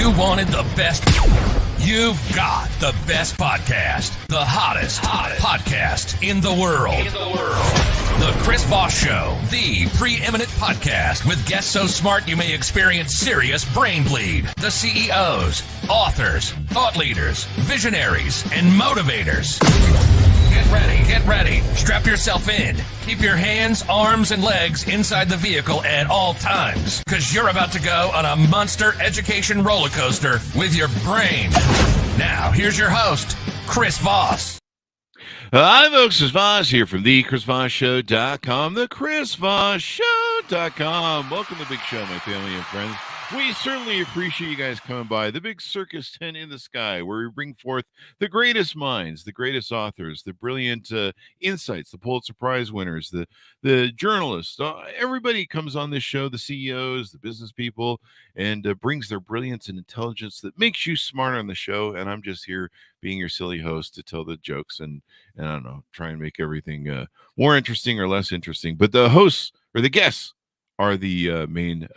You wanted the best. You've got the best podcast, the hottest podcast in the world. The Chris Voss Show, the preeminent podcast with guests so smart you may experience serious brain bleed. The CEOs, authors, thought leaders, visionaries, and motivators. Get ready. Strap yourself in. Keep your hands, arms, and legs inside the vehicle at all times, because you're about to go on a monster education roller coaster with your brain. Now, here's your host, Chris Voss. Hi, folks. Chris Voss here from thechrisvossshow.com, thechrisvossshow.com. Welcome to the big show, my family and friends. We certainly appreciate you guys coming by the big circus tent in the sky, where we bring forth the greatest minds, the greatest authors, the brilliant insights, the Pulitzer Prize winners, the journalists. Everybody comes on this show, the CEOs, the business people, and brings their brilliance and intelligence that makes you smarter on the show. And I'm just here being your silly host to tell the jokes and I don't know, try and make everything more interesting or less interesting. But the hosts or the guests are the main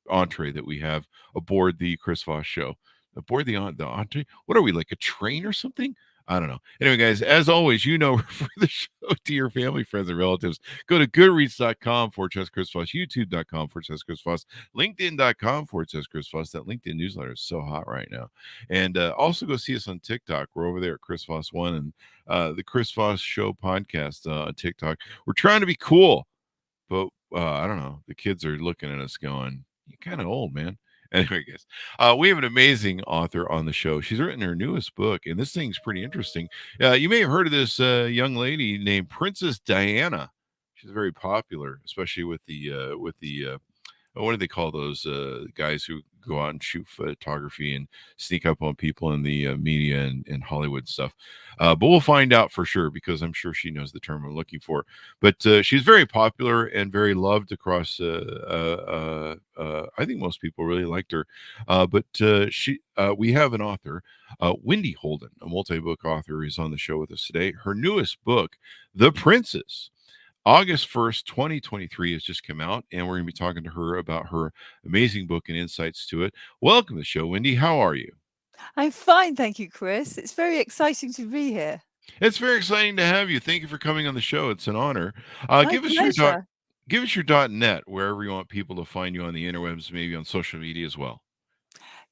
entree that we have aboard the Chris Voss Show. Aboard the entree? What are we, like a train or something? I don't know. Anyway, guys, as always, refer the show to your family, friends, and relatives. Go to goodreads.com/Chris Voss, youtube.com/Chris Voss, linkedin.com/Chris Voss. That LinkedIn newsletter is so hot right now. And also go see us on TikTok. We're over there at Chris Voss 1 and the Chris Voss Show podcast on TikTok. We're trying to be cool, but I don't know. The kids are looking at us going, "You're kind of old, man." Anyway, guys, we have an amazing author on the show. She's written her newest book, and this thing's pretty interesting. You may have heard of this young lady named Princess Diana. She's very popular, especially with the what do they call those guys who go out and shoot photography and sneak up on people in the media and Hollywood stuff. But we'll find out for sure, because I'm sure she knows the term I'm looking for. But she's very popular and very loved across. I think most people really liked her. But we have an author, Wendy Holden, a multi-book author, is on the show with us today. Her newest book, The Princess, August 1st, 2023 has just come out, and we're going to be talking to her about her amazing book and insights to it. Welcome to the show, Wendy. How are you? I'm fine, thank you, Chris. It's very exciting to be here. It's very exciting to have you. Thank you for coming on the show. It's an honor. Give us your .net, wherever you want people to find you on the interwebs, maybe on social media as well.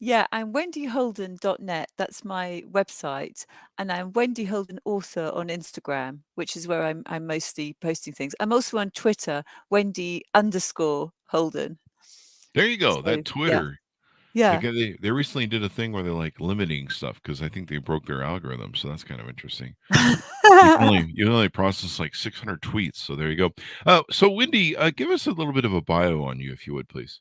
Yeah, I'm wendyholden.net. That's my website. And I'm Wendy Holden Author on Instagram, which is where I'm mostly posting things. I'm also on Twitter, Wendy_Holden. There you go. So, that Twitter. Yeah. They recently did a thing where they're like limiting stuff because I think they broke their algorithm. So that's kind of interesting. you can only process like 600 tweets. So there you go. So Wendy, give us a little bit of a bio on you, if you would, please.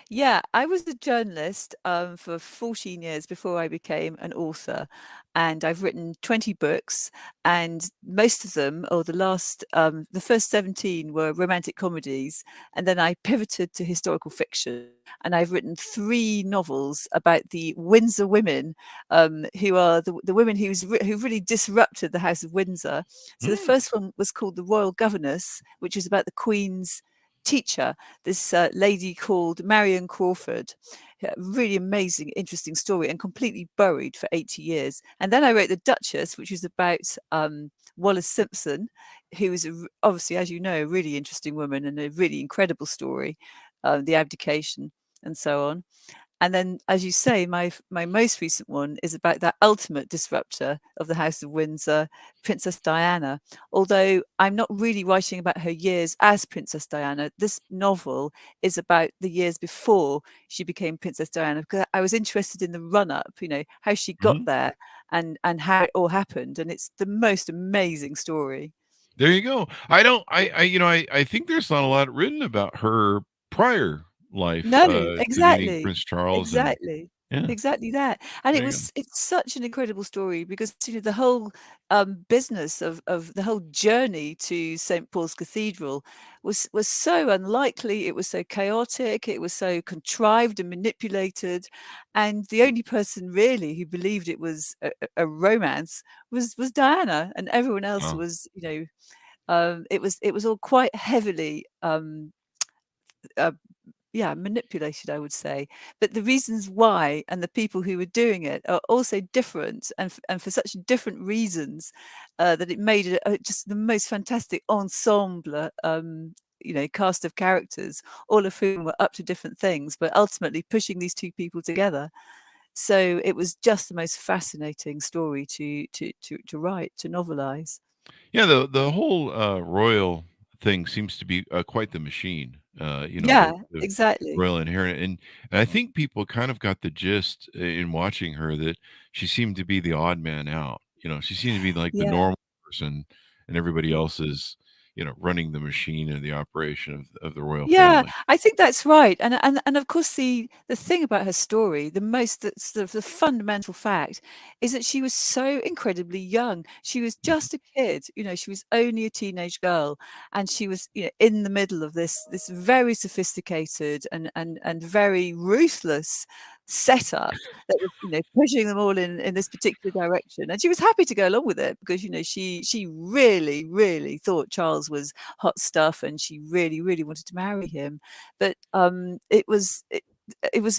Yeah, I was a journalist for 14 years before I became an author, and I've written 20 books, and most of them, or the first 17 were romantic comedies, and then I pivoted to historical fiction, and I've written 3 novels about the Windsor women, who are the women who really disrupted the House of Windsor. So the first one was called The Royal Governess, which was about the Queen's teacher, this lady called Marion Crawford. Really amazing, interesting story, and completely buried for 80 years. And then I wrote The Duchess, which was about Wallis Simpson, who was obviously, as you know, a really interesting woman and a really incredible story, the abdication and so on. And then, as you say, my most recent one is about that ultimate disruptor of the House of Windsor, Princess Diana. Although I'm not really writing about her years as Princess Diana, this novel is about the years before she became Princess Diana, because I was interested in the run-up, how she got there and how it all happened. And it's the most amazing story. There you go. I think there's not a lot written about her prior life. No, exactly. Prince Charles. Exactly. Exactly that. And it's such an incredible story, because the whole business of the whole journey to St. Paul's Cathedral was so unlikely. It was so chaotic. It was so contrived and manipulated. And the only person really who believed it was a romance was Diana, and everyone else was, it was all quite heavily manipulated, I would say. But the reasons why and the people who were doing it are also different, and for such different reasons, that it made it just the most fantastic ensemble, cast of characters, all of whom were up to different things, but ultimately pushing these two people together. So it was just the most fascinating story to write, to novelize. Yeah, the whole royal thing seems to be quite the machine. Yeah, The exactly. royal inheritance, and I think people kind of got the gist in watching her that she seemed to be the odd man out. She seemed to be like the Yeah. normal person, and everybody else is running the machine and the operation of the royal Yeah, family. I think that's right. And of course the thing about her story, that's the fundamental fact, is that she was so incredibly young. She was Mhm. just a kid, she was only a teenage girl, and she was, in the middle of this very sophisticated and very ruthless setup that was, pushing them all in this particular direction. And she was happy to go along with it because, she really, really thought Charles was hot stuff, and she really, really wanted to marry him. But it was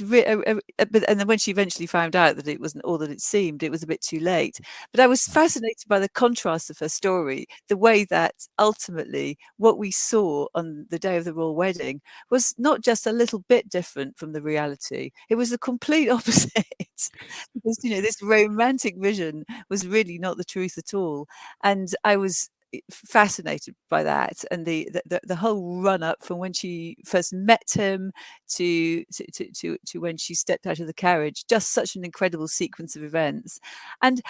but and then when she eventually found out that it wasn't all that it seemed, it was a bit too late. But I was fascinated by the contrast of her story, the way that ultimately what we saw on the day of the royal wedding was not just a little bit different from the reality, it was the complete opposite. Because this romantic vision was really not the truth at all. And I was fascinated by that, and the whole run up from when she first met him to when she stepped out of the carriage, just such an incredible sequence of events. And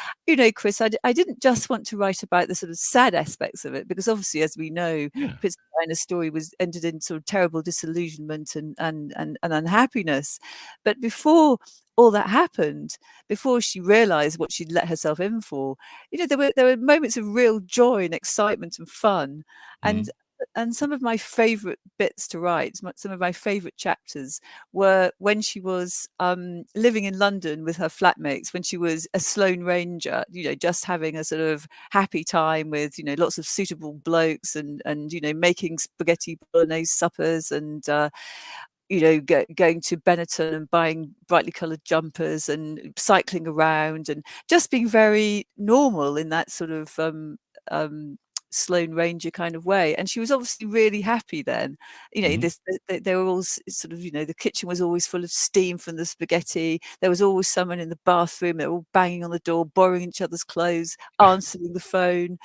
Chris, I didn't just want to write about the sort of sad aspects of it, because obviously, as we know, Yeah. Princess Diana's story was ended in sort of terrible disillusionment and unhappiness. But before all that happened, before she realized what she'd let herself in for, there were moments of real joy and excitement and fun. Mhm. And some of my favorite bits to write, some of my favorite chapters, were when she was living in London with her flatmates, when she was a Sloane Ranger, just having a sort of happy time with, lots of suitable blokes, and making spaghetti bolognese suppers, and going to Benetton and buying brightly coloured jumpers and cycling around and just being very normal in that sort of um, Sloane Ranger kind of way. And she was obviously really happy then. Mhm. They were all sort of, the kitchen was always full of steam from the spaghetti. There was always someone in the bathroom. They were all banging on the door, borrowing each other's clothes, answering the phone.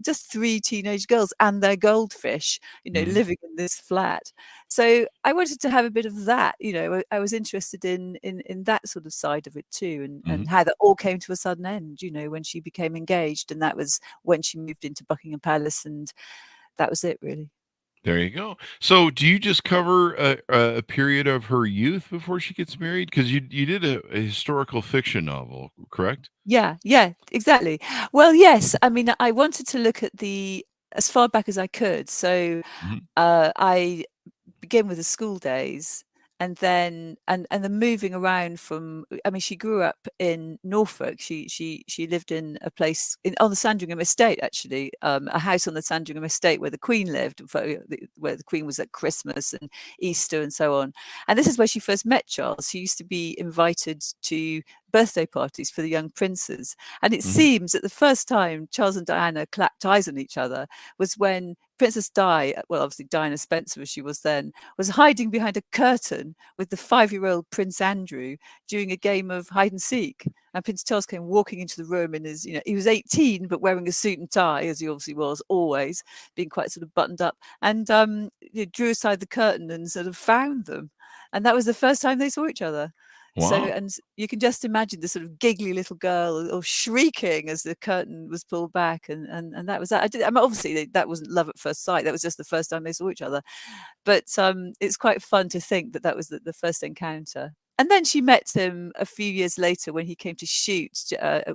Just three teenage girls and their goldfish, Mhm. living in this flat. So I wanted to have a bit of that. I was interested in that sort of side of it too, and Mhm. how that all came to a sudden end, when she became engaged, and that was when she moved into Buckingham Palace, and that was it really. There you go. So, do you just cover a period of her youth before she gets married? Because you did a historical fiction novel, correct? Yeah, yeah, exactly. Well, yes, I mean, I wanted to look at the as far back as I could. So Mhm. I begin with the school days, and then the moving around from, I mean, she grew up in Norfolk. She lived in a place on the Sandringham estate, actually, a house on the Sandringham estate where the Queen lived, where the Queen was at Christmas and Easter and so on. And this is where she first met Charles. She used to be invited to birthday parties for the young princes. And it Mhm. seems that the first time Charles and Diana clapped eyes on each other was when Princess Di, well, obviously Diana Spencer as she was then, was hiding behind a curtain with the 5-year-old Prince Andrew during a game of hide and seek. And Prince Charles came walking into the room in his, he was 18, but wearing a suit and tie, as he obviously was always, being quite sort of buttoned up, and drew aside the curtain and sort of found them. And that was the first time they saw each other. So, Wow. and you can just imagine the sort of giggly little girl or shrieking as the curtain was pulled back, and that was that. I mean, obviously that wasn't love at first sight. That was just the first time they saw each other. But it's quite fun to think that that was the first encounter. And then she met him a few years later when he came to shoot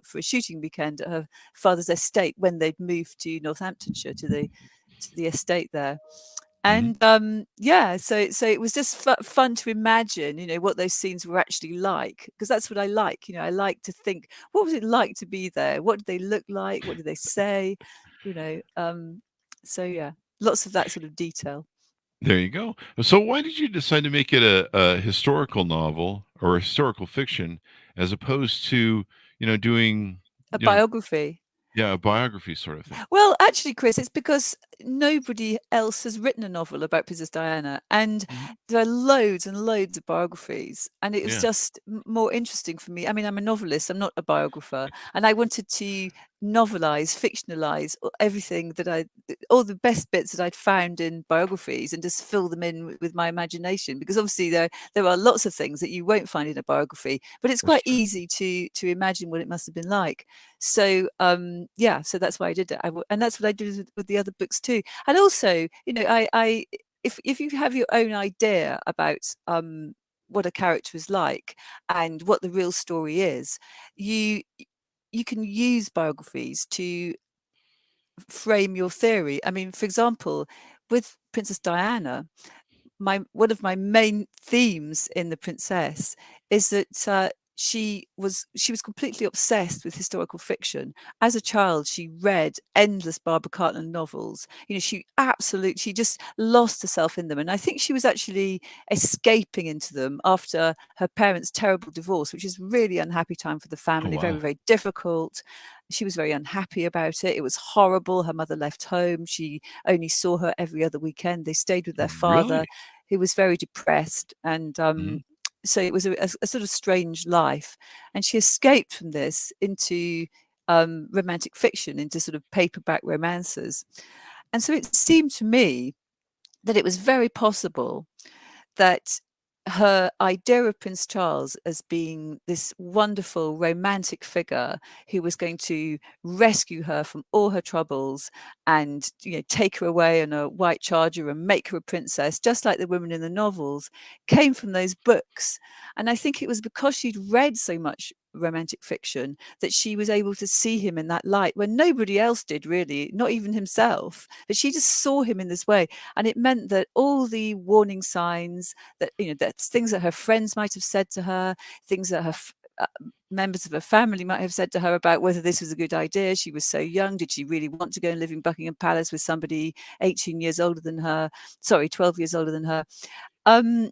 for a shooting weekend at her father's estate when they'd moved to Northamptonshire to the estate there. Mhm. And yeah, so it was just fun to imagine, what those scenes were actually like, because that's what I like. I like to think, what was it like to be there? What did they look like? What did they say? You know, so yeah, lots of that sort of detail. There you go. So why did you decide to make it a historical novel or a historical fiction as opposed to, doing, A you know, biography. yeah, a biography sort of thing? Well, actually, Chris, it's because nobody else has written a novel about Princess Diana, and Mhm. there are loads and loads of biographies, and it was Yeah. just more interesting for me. I mean, I'm a novelist, I'm not a biographer, and I wanted to novelize, fictionalize everything that all the best bits that I'd found in biographies, and just fill them in with my imagination. Because obviously there are lots of things that you won't find in a biography, but it's That's quite true. easy to imagine what it must have been like. So yeah, so that's why I did it. And that's what I did with the other books too. And also, I if you have your own idea about what a character is like and what the real story is, you you can use biographies to frame your theory. I mean, for example, with Princess Diana, one of my main themes in The Princess is that she was completely obsessed with historical fiction. As a child, she read endless Barbara Cartland novels. She just lost herself in them, and I think she was actually escaping into them after her parents' terrible divorce, which is a really unhappy time for the Oh, family, very, wow. very difficult. She was very unhappy about it. It was horrible. Her mother left home. She only saw her every other weekend. They stayed with their Really? father, who was very depressed, and Mhm. so it was a sort of strange life. And she escaped from this into romantic fiction, into sort of paperback romances. And so it seemed to me that it was very possible that her idea of Prince Charles as being this wonderful romantic figure who was going to rescue her from all her troubles and take her away on a white charger and make her a princess, just like the women in the novels, came from those books. And I think it was because she'd read so much romantic fiction that she was able to see him in that light when nobody else did, really, not even himself. But she just saw him in this way, and it meant that all the warning signs that things that her friends might have said to her, things that members of her family might have said to her about whether this was a good idea. She was so young. Did she really want to go and live in Buckingham Palace with somebody 18 years older than her? Sorry, 12 years older than her. Um,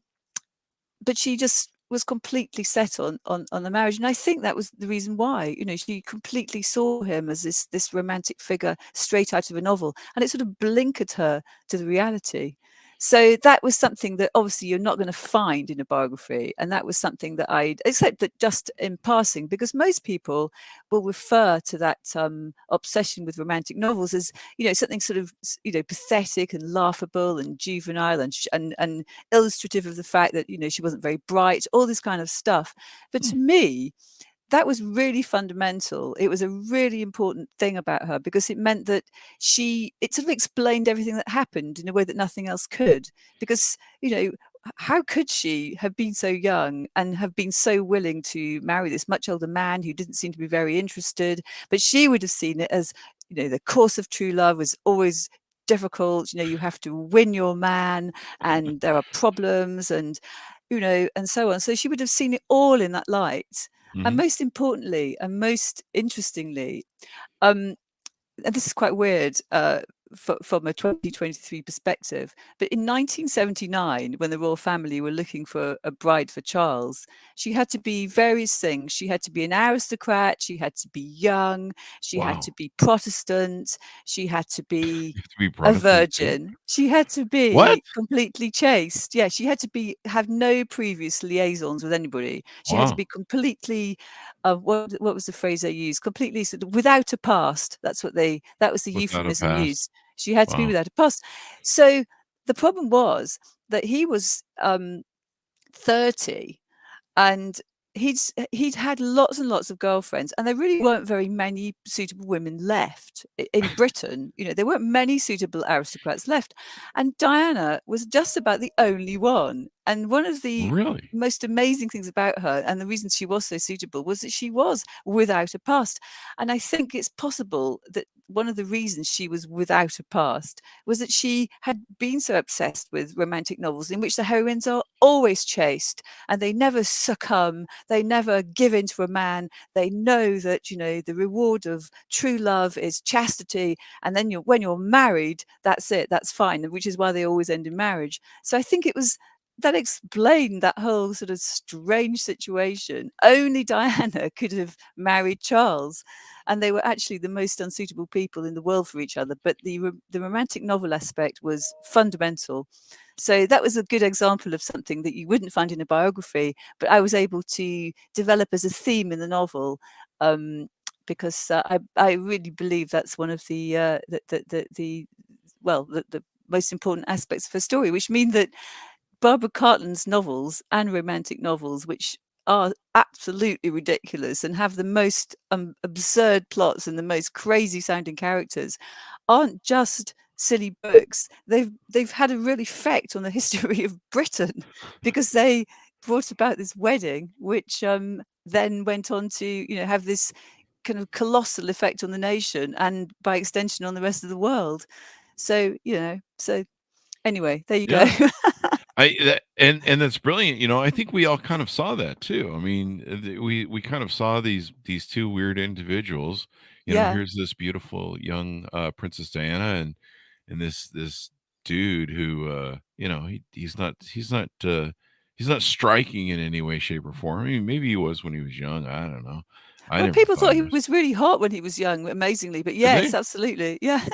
but she just was completely set on the marriage, and I think that was the reason why. She completely saw him as this romantic figure straight out of a novel, and it sort of blinkered her to the reality. So that was something that obviously you're not going to find in a biography, and that was something that I'd except that just in passing, because most people will refer to that obsession with romantic novels as something sort of pathetic and laughable and juvenile and illustrative of the fact that she wasn't very bright, all this kind of stuff. But Hmm. to me, that was really fundamental. It was a really important thing about her, because it meant that it sort of explained everything that happened in a way that nothing else could. Because how could she have been so young and have been so willing to marry this much older man who didn't seem to be very interested? But she would have seen it as the course of true love was always difficult. You have to win your man, and there are problems, and so on. So she would have seen it all in that light. And Mhm. most importantly, and most interestingly, um, and this is quite weird from a 2023 perspective, but in 1979, when the royal family were looking for a bride for Charles, she had to be various things. She had to be an aristocrat, she had to be young, she had to Wow. be Protestant, she had to be You have to be a Protestant too? virgin. She had to What? be completely chaste. Yeah, she had to have no previous liaisons with anybody. She had to Wow. be completely what was the phrase they used? Completely sort of without a past. That was the Without a euphemism past. used. She had to be Wow. without a past. So the problem was that he was 30, and he'd had lots and lots of girlfriends, and there really weren't very many suitable women left in Britain. There weren't many suitable aristocrats left, and Diana was just about the only one. And one of the Really? most amazing things about her, and the reason she was so suitable, was that she was without a past. And I think it's possible that one of the reasons she was without a past was that she had been so obsessed with romantic novels in which the heroines are always chaste and they never succumb, they never give in to a man. They know that, you know, the reward of true love is chastity, and then when you're married, that's it, that's fine, which is why they always end in marriage. So I think it was that explained that whole sort of strange situation. Only Diana could have married Charles, and they were actually the most unsuitable people in the world for each other. But the romantic novel aspect was fundamental. So that was a good example of something that you wouldn't find in a biography, but I was able to develop as a theme in the novel. Because I really believe that's one of the most important aspects of a story, which mean that Barbara Cartland's novels and romantic novels, which are absolutely ridiculous and have the most absurd plots and the most crazy sounding characters, aren't just silly books. They've had a real effect on the history of Britain, because they brought about this wedding, which then went on to, you know, have this kind of colossal effect on the nation and by extension on the rest of the world. So, you know, so anyway, there you go. Yeah. And that's brilliant. You know, I think we all kind of saw that too. I mean, we kind of saw these two weird individuals. You know, Yeah. here's this beautiful young Princess Diana, and this dude who you know, he's not striking in any way, shape, or form. I mean, maybe he was when he was young. I don't know. I Well, never people thought thought he he was. was really hot when he was young, amazingly, but Did yes, they? absolutely. Yeah.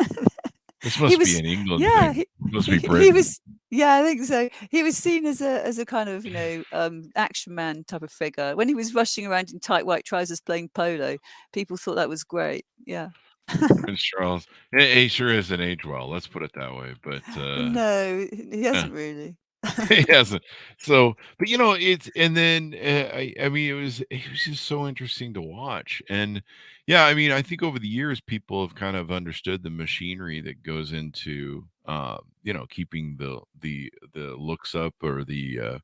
This He must be was, an England yeah, thing. Must be he Britain. was, yeah, I think so. He was seen as a kind of, you know, action man type of figure. When he was rushing around in tight white trousers playing polo, people thought that was great. Yeah. Prince Charles. He sure isn't aged well. Let's put it that way. But No, he yeah. hasn't really. He hasn't. So, but you know, it's and then I mean, it was just so interesting to watch, and yeah, I mean, I think over the years people have kind of understood the machinery that goes into you know, keeping the looks up or the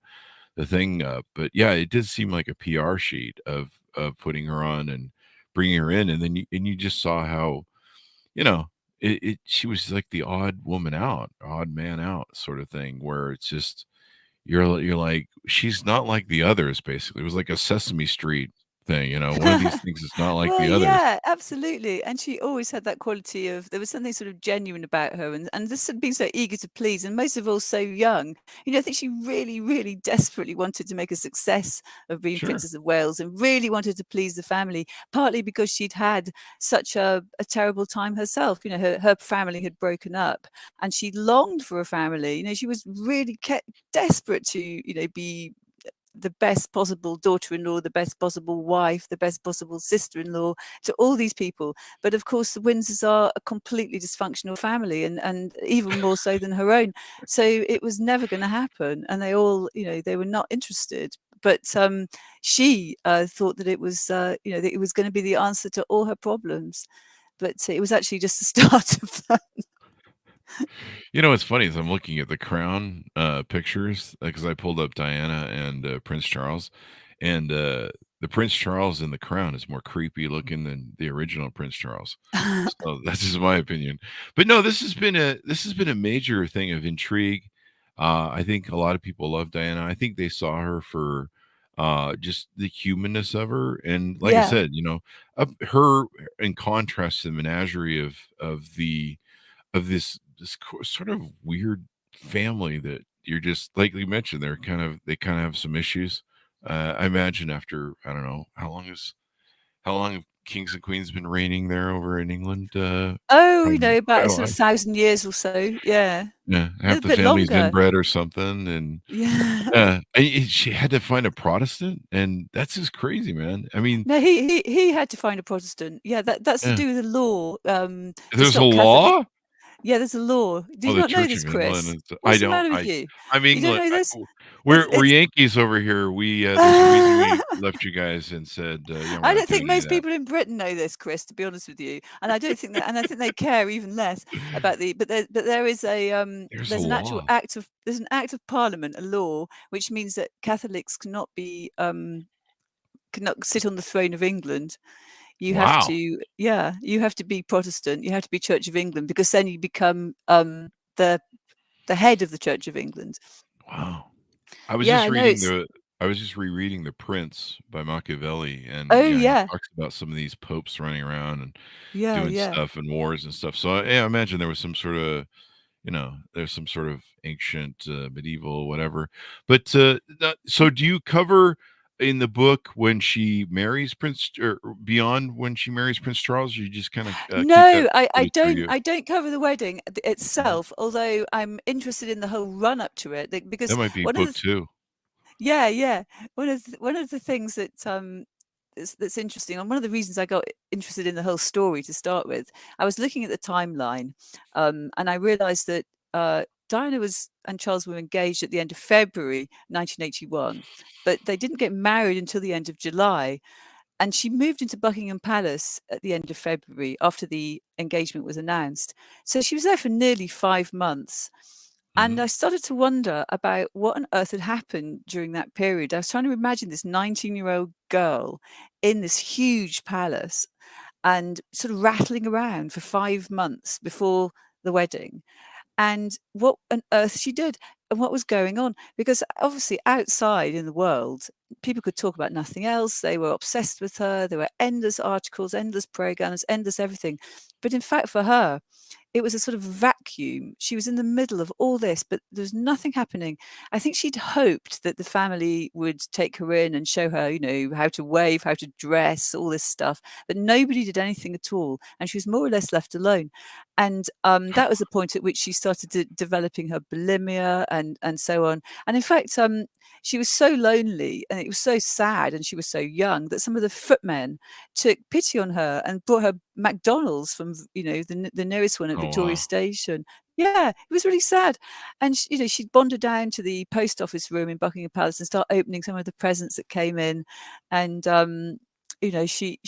thing up. But yeah, it did seem like a PR sheet of putting her on and bringing her in, and then you just saw how, you know, she was like the odd woman out, odd man out sort of thing, where it's just you're like, she's not like the others, basically. It was like a Sesame Street thing, you know, one of these things is not like Well, the others. yeah, absolutely. And she always had that quality of, there was something sort of genuine about her, and this had been so eager to please, and most of all so young. You know, I think she really, really desperately wanted to make a success of being Sure. Princess of Wales and really wanted to please the family, partly because she'd had such a terrible time herself. You know, her family had broken up and she longed for a family. You know, she was really desperate to, you know, be the best possible daughter-in-law, the best possible wife, the best possible sister-in-law to all these people. But of course, the Windsors are a completely dysfunctional family, and even more so than her own. So it was never going to happen, and they all, you know, they were not interested. But she thought that it was, you know, that it was going to be the answer to all her problems. But it was actually just the start of that. You know, what's funny is I'm looking at the crown pictures because I pulled up Diana and Prince Charles, and the Prince Charles in the crown is more creepy looking than the original Prince Charles. So that's just my opinion. But no, this has been a major thing of intrigue. I think a lot of people love Diana. I think they saw her for just the humanness of her, and like I Yeah. said, you know, her in contrast to the menagerie of this sort of weird family that you're just like you mentioned, they kind of have some issues. I imagine after I don't know how long have kings and queens been reigning there over in England? Oh, you Probably know, quite about a a sort of while. 1,000 years or so. Yeah. Yeah, A half little the bit family's longer. inbred or something, and Yeah. she had to find a Protestant, and that's just crazy, man. I mean, No, he had to find a Protestant. Yeah, that's to yeah, do with the law, to there's a stop Catholic. law. Yeah, there's a law. Do Oh, you the not know Church this, of England Chris? is I What's the don't matter with you? I'm You don't England. know this? We're It's Yankees over here. We there's a reason we left you guys and said, "Yeah, we're I not don't think doing any of most that." people in Britain know this, Chris, to be honest with you. And I don't think that, and I think they care even less about there is a There's a there's an actual law. act of there's an act of parliament, a law, which means that Catholics cannot sit on the throne of England. You have Wow. to, yeah, you have to be Protestant. You have to be Church of England, because then you become the the head of the Church of England. Wow. Yeah, I know it's. I was just rereading The Prince by Machiavelli, and Oh yeah, he yeah, talks about some of these popes running around and yeah, doing yeah. stuff and wars and stuff. So yeah, I imagine there was some sort of, there's some sort of ancient, medieval, whatever. But so do you cover in the book when she marries Prince, or beyond when she marries Prince Charles? Or you just kind of keep that No, to the studio? I don't cover the wedding Mhm. itself, although I'm interested in the whole run up to it, That because might be one of book the two. yeah, yeah, one of the things that that's interesting, and one of the reasons I got interested in the whole story to start with, I was looking at the timeline, and I realised that Diana was and Charles were engaged at the end of February 1981, but they didn't get married until the end of July. And she moved into Buckingham Palace at the end of February after the engagement was announced. So she was there for nearly 5 months. And Mhm. I started to wonder about what on earth had happened during that period. I was trying to imagine this 19-year-old girl in this huge palace and sort of rattling around for 5 months before the wedding, and what on earth she did and what was going on. Because obviously, outside in the world, people could talk about nothing else. They were obsessed with her. There were endless articles, endless programs, endless everything. But in fact, for her, it was a sort of vacuum. She was in the middle of all this, but there was nothing happening. I think she'd hoped that the family would take her in and show her, how to wave, how to dress, all this stuff. But nobody did anything at all. And she was more or less left alone. And that was the point at which she started developing her bulimia and so on. And in fact, she was so lonely and it was so sad, and she was so young, that some of the footmen took pity on her and brought her McDonald's from the nearest one at Oh Victoria wow. Station. Yeah, it was really sad. And she'd wander down to the post office room in Buckingham Palace and start opening some of the presents that came in. And she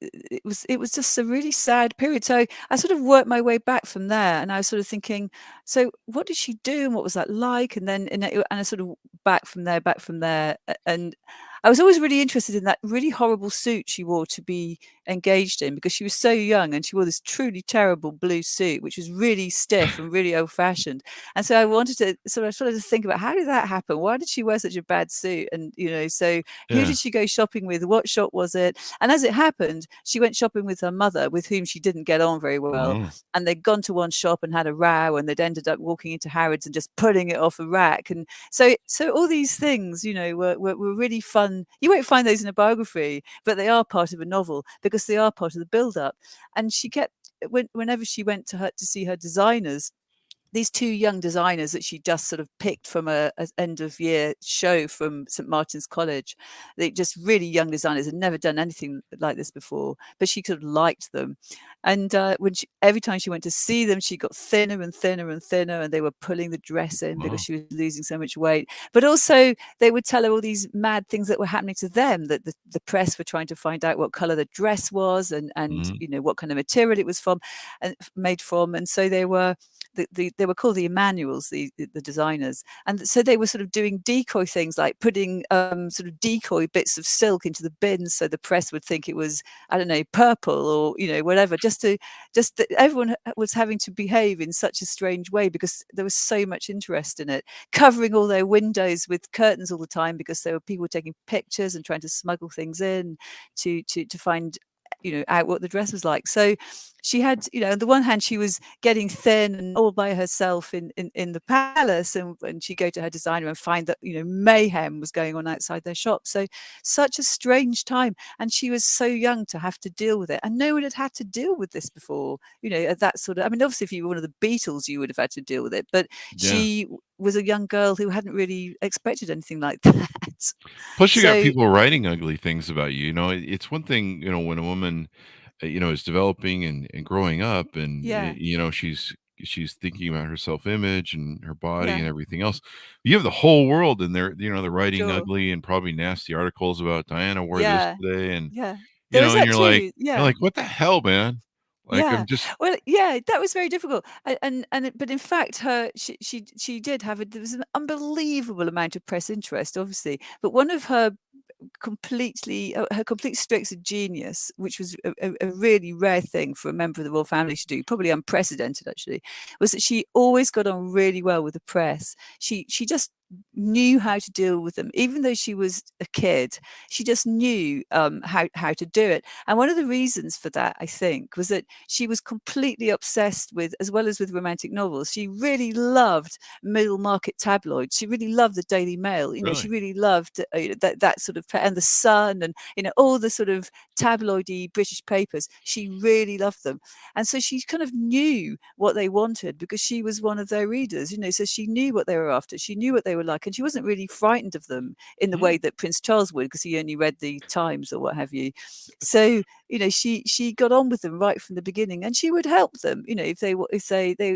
it was just a really sad period. So I sort of worked my way back from there, and I was sort of thinking, so what did she do and what was that like? And then and I sort of back from there, and I was always really interested in that really horrible suit she wore to be engaged in, because she was so young and she wore this truly terrible blue suit, which was really stiff and really old fashioned. And so I wanted to sort of think about, how did that happen? Why did she wear such a bad suit? And so who Yeah. did she go shopping with? What shop was it? And as it happened, she went shopping with her mother, with whom she didn't get on very well. Oh. And they'd gone to one shop and had a row, and they'd ended up walking into Harrods and just pulling it off a rack. And so all these things, were really fun. You won't find those in a biography, but they are part of a novel because they are part of the build-up. And she kept, whenever she went to see her designers, these two young designers that she just sort of picked from a end of year show from St Martin's College. They just really young designers, had never done anything like this before, but she sort of liked them. And every time she went to see them, she got thinner and thinner and thinner, and they were pulling the dress in because Wow. she was losing so much weight. But also, they would tell her all these mad things that were happening to them. That the press were trying to find out what color the dress was, and Mhm. what kind of material it was from, and made from. And so they were they were called the Emmanuels, the designers, and so they were sort of doing decoy things, like putting sort of decoy bits of silk into the bins, so the press would think it was, I don't know, purple or whatever, just that everyone was having to behave in such a strange way because there was so much interest in it, covering all their windows with curtains all the time because there were people taking pictures and trying to smuggle things in to find out what the dress was like. So she had, on the one hand, she was getting thin and all by herself in the palace, and she'd go to her designer and find that mayhem was going on outside their shop. So such a strange time, and she was so young to have to deal with it, and no one had to deal with this before. At that sort of, I mean, obviously if you were one of the Beatles you would have had to deal with it, but Yeah. she was a young girl who hadn't really expected anything like that. Plus, you got So people writing ugly things about you. It's one thing, when a woman, is developing and growing up, and Yeah. she's thinking about her self-image and her body Yeah. and everything else. You have the whole world, and they're writing Sure. ugly and probably nasty articles about Diana wore this Yeah. today, and Yeah. There was and that you're like too. you're Yeah. like, what the hell, man? Like, Yeah. I'm just Well, yeah, that was very difficult. But in fact, she did have there was an unbelievable amount of press interest, obviously. But one of her her complete strokes of genius, which was a really rare thing for a member of the royal family to do, probably unprecedented actually, was that she always got on really well with the press. She just knew how to deal with them, even though she was a kid. She just knew how to do it. And one of the reasons for that, I think, was that she was completely obsessed with, as well as with romantic novels, she really loved middle market tabloids. She really loved the Daily Mail. She really. really loved that sort of, and the Sun, and all the sort of tabloidy British papers. She really loved them, and so she kind of knew what they wanted because she was one of their readers. So she knew what they were after. She knew what they were like, and she wasn't really frightened of them in the Hmm. way that Prince Charles would, because he only read the Times or what have you. So she got on with them right from the beginning, and she would help them. If they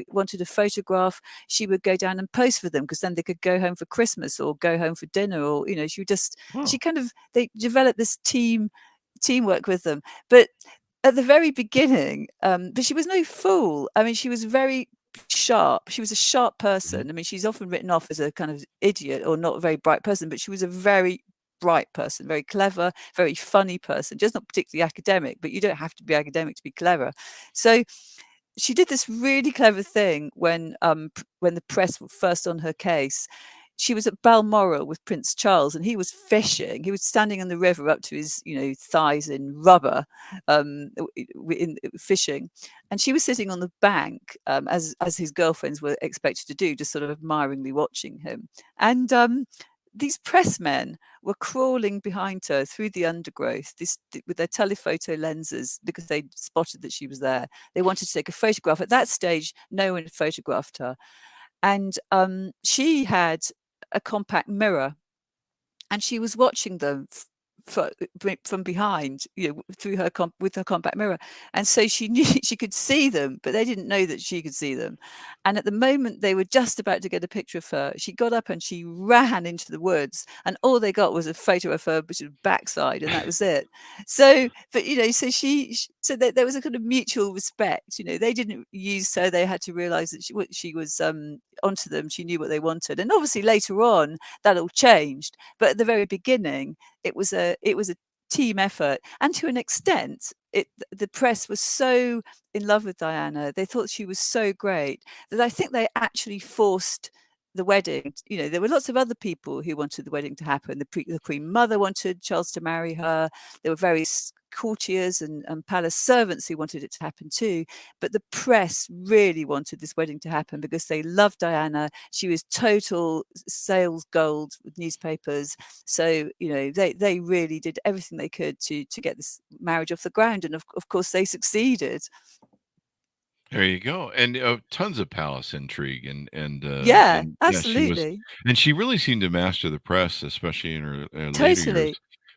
wanted a photograph, she would go down and pose for them, because then they could go home for Christmas or go home for dinner, or she Oh. kind of they developed this teamwork with them. But at the very beginning, but she was no fool. I mean, she was very sharp. She was a sharp Mhm. person. I mean, she's often written off as a kind of idiot or not a very bright person, but she was a very bright person, very clever, very funny person, just not particularly academic, but you don't have to be academic to be clever. So she did this really clever thing when the press were first on her case. She was at Balmoral with Prince Charles, and he was fishing. He was standing in the river up to his, thighs in rubber, fishing, and she was sitting on the bank, as his girlfriends were expected to do, just sort of admiringly watching him. And these pressmen were crawling behind her through the undergrowth, with their telephoto lenses, because they spotted that she was there. They wanted to take a photograph. At that stage, no one had photographed her. And she had a compact mirror, and she was watching them from behind, through with her compact mirror. And so she knew she could see them, but they didn't know that she could see them. And at the moment they were just about to get a picture of her, she got up and she ran into the woods, and all they got was a photo of her backside, and that was it. So, but so there was a kind of mutual respect. They didn't use her; they had to realize that she was onto them. She knew what they wanted, and obviously later on that all changed. But at the very beginning, it was a team effort, and to an extent, the press was so in love with Diana. They thought she was so great that I think they actually forced the wedding. There were lots of other people who wanted the wedding to happen. The Queen Mother wanted Charles to marry her. There were various courtiers and palace servants who wanted it to happen too. But the press really wanted this wedding to happen because they loved Diana. She was total sales gold with newspapers. So, they really did everything they could to get this marriage off the ground. And of course, they succeeded. There you go, and, tons of palace intrigue, Yeah, and yeah, absolutely. she really seemed to master the press, especially in her later years, Totally.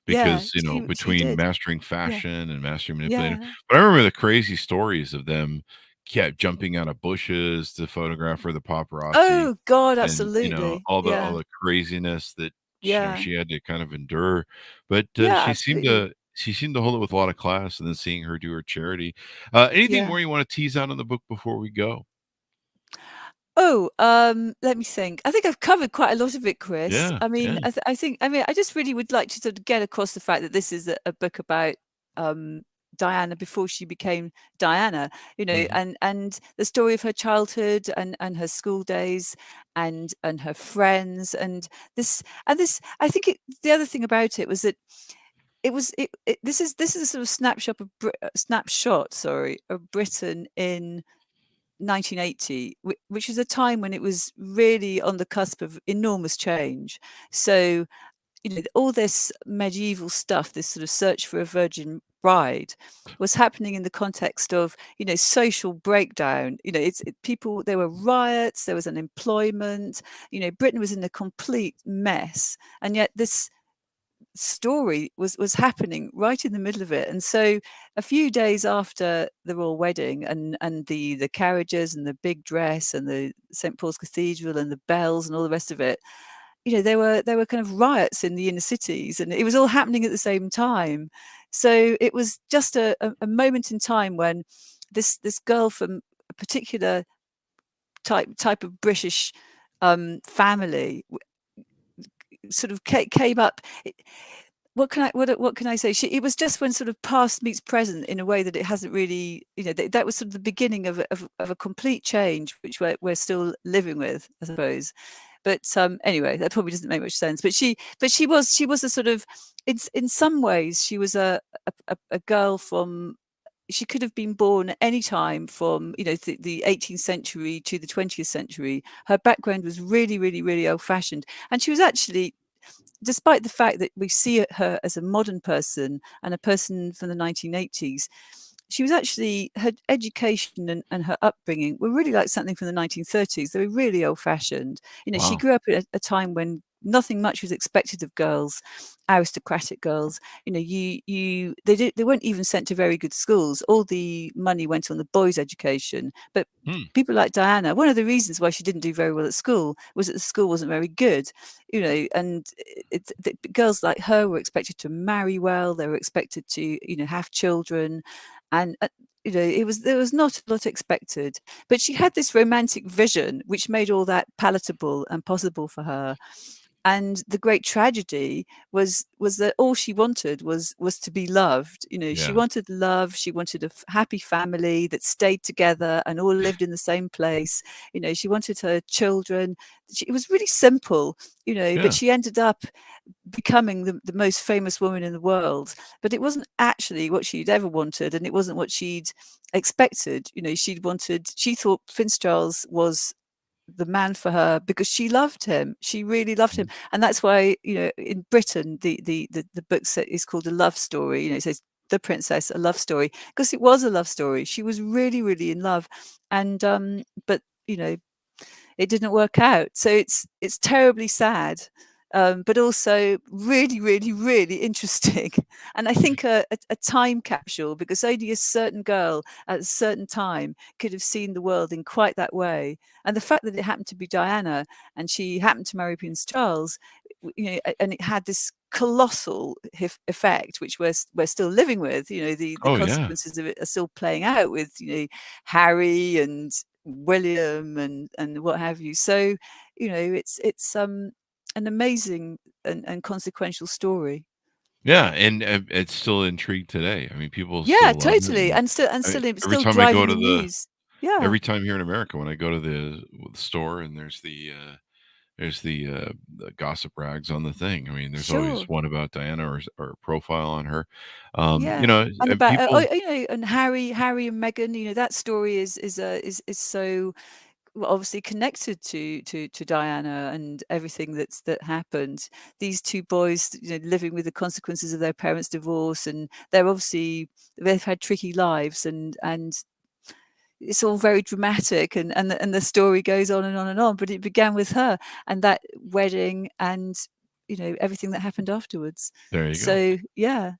Yeah, because, she between did. mastering Yeah. fashion and mastering manipulating, Yeah. but I remember the crazy stories of them kept jumping out of bushes to photograph her, the paparazzi, Oh God, and, absolutely. all Yeah. the craziness that Yeah. she had to kind of endure, but, Yeah, absolutely. she seemed to hold it with a lot of class, and then seeing her do her charity. Anything Yeah. more you wanna tease out on the book before we go? Oh, let me think. I think I've covered quite a lot of it, Chris. Yeah, I mean, yeah. I just really would like to sort of get across the fact that this is a book about um, Diana before she became Diana, Mhm. and the story of her childhood and her school days and her friends and this. I think the other thing about it was that this is a sort of snapshot, sorry, of Britain in 1980, which is a time when it was really on the cusp of enormous change. So, all this medieval stuff, this sort of search for a virgin bride, was happening in the context of, social breakdown. People, there were riots, there was unemployment, Britain was in a complete mess. And yet story was happening right in the middle of it. And so a few days after the royal wedding and the carriages and the big dress and the St. Paul's Cathedral and the bells and all the rest of it, there were kind of riots in the inner cities, and it was all happening at the same time. So it was just a moment in time when this girl from a particular type of British family sort of came up. What can I say? It was just when sort of past meets present in a way that it hasn't really, that was sort of the beginning of a complete change, which we're still living with, I suppose. But anyway, that probably doesn't make much sense. But she was a sort of, in some ways, she was a girl from. She could have been born at any time from, the 18th century to the 20th century. Her background was really, really, really old-fashioned, and she was actually, despite the fact that we see her as a modern person and a person from the 1980s, she was actually, her education and her upbringing were really like something from the 1930s. They were really old-fashioned. She Wow. grew up at a time when nothing much was expected of girls, aristocratic girls. They weren't even sent to very good schools. All the money went on the boys' education. But people like Diana, one of the reasons why she didn't do very well at school was that the school wasn't very good. And girls like her were expected to marry well. They were expected to, have children, and there was not a lot expected. But she had this romantic vision, which made all that palatable and possible for her. And the great tragedy was that all she wanted was to be loved. She wanted love. She wanted a happy family that stayed together and all lived in the same place. She wanted her children. It was really simple, but she ended up becoming the most famous woman in the world. But it wasn't actually what she'd ever wanted, and it wasn't what she'd expected. She thought Prince Charles was the man for her because she loved him. She really loved him. And that's why, in Britain, the book is called A Love Story. It says The Princess, a love story, because it was a love story. She was really, really in love. And but it didn't work out. So it's terribly sad. But also really, really, really interesting. And I think a time capsule, because only a certain girl at a certain time could have seen the world in quite that way. And the fact that it happened to be Diana and she happened to marry Prince Charles, and it had this colossal effect, which we're still living with. The consequences of it are still playing out with, Harry and William and what have you. So, it's an amazing and consequential story. Yeah, and it's still intrigued today. I mean, people Yeah, still love it. totally. And Every still time I go driving to the news. Yeah, every time here in America, when I go to the store and there's the gossip rags on the thing. I mean, there's always sure. one about Diana or a profile on her. Yeah, and People. and Harry and Meghan. That story is so obviously connected to Diana and everything that happened. These two boys, living with the consequences of their parents' divorce, and they've had tricky lives, and it's all very dramatic, and the story goes on and on and on. But it began with her and that wedding, and everything that happened afterwards. There you go. So yeah.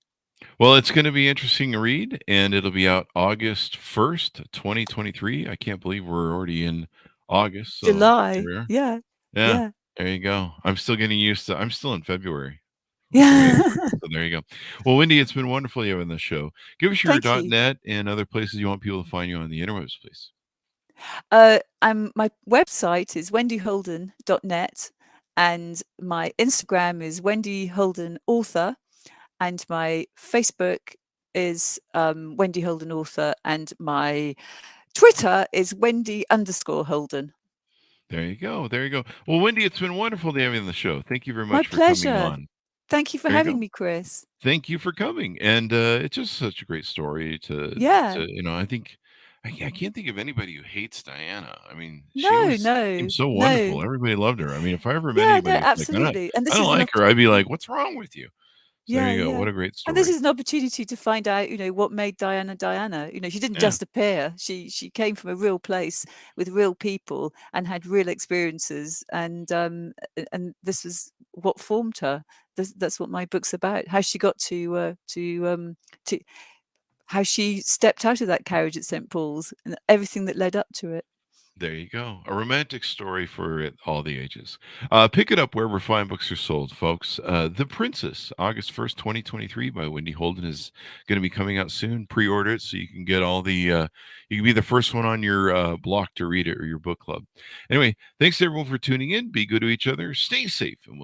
Well, it's going to be interesting to read, and it'll be out August 1st, 2023. I can't believe we're already in August. So here July. we are. Yeah. Yeah, Yeah. there you go. I'm still getting used to. I'm still in February with the way it Yeah. works. So there you go. Well, Wendy, it's been wonderful having the show. Give us your Thank you. .net and other places you want people to find you on the interwebs, please. My website is wendyholden.net, and my Instagram is Wendy Holden Author, and my Facebook is Wendy Holden Author, and my Twitter is Wendy_Holden. There you go. There you go. Well, Wendy, it's been wonderful to have you on the show. Thank you very My much for coming pleasure. on. Thank you for There you having go. me, Chris. Thank you for coming. And it's just such a great story Yeah. I think I can't think of anybody who hates Diana. I mean, she No, always no, seemed so no. wonderful. Everybody loved her. I mean, if I ever met Yeah, no, anybody who's like, absolutely. And I this don't is like not her, I'd be like, what's wrong with you? So there Yeah, you go. What yeah. a great And this story. is an opportunity to find out, what made Diana Diana. She didn't Yeah, just appear. She came from a real place with real people and had real experiences, and this was what formed her. That's what my book's about. How she got to how she stepped out of that carriage at St. Paul's and everything that led up to it. there you go. A romantic story for all the ages. Pick it up wherever fine books are sold, folks. The Princess, August 1st, 2023, by Wendy Holden, is going to be coming out soon. Pre-order it so you can get all the, you can be the first one on your block to read it, or your book club. Anyway, thanks everyone for tuning in. Be good to each other. Stay safe, and we'll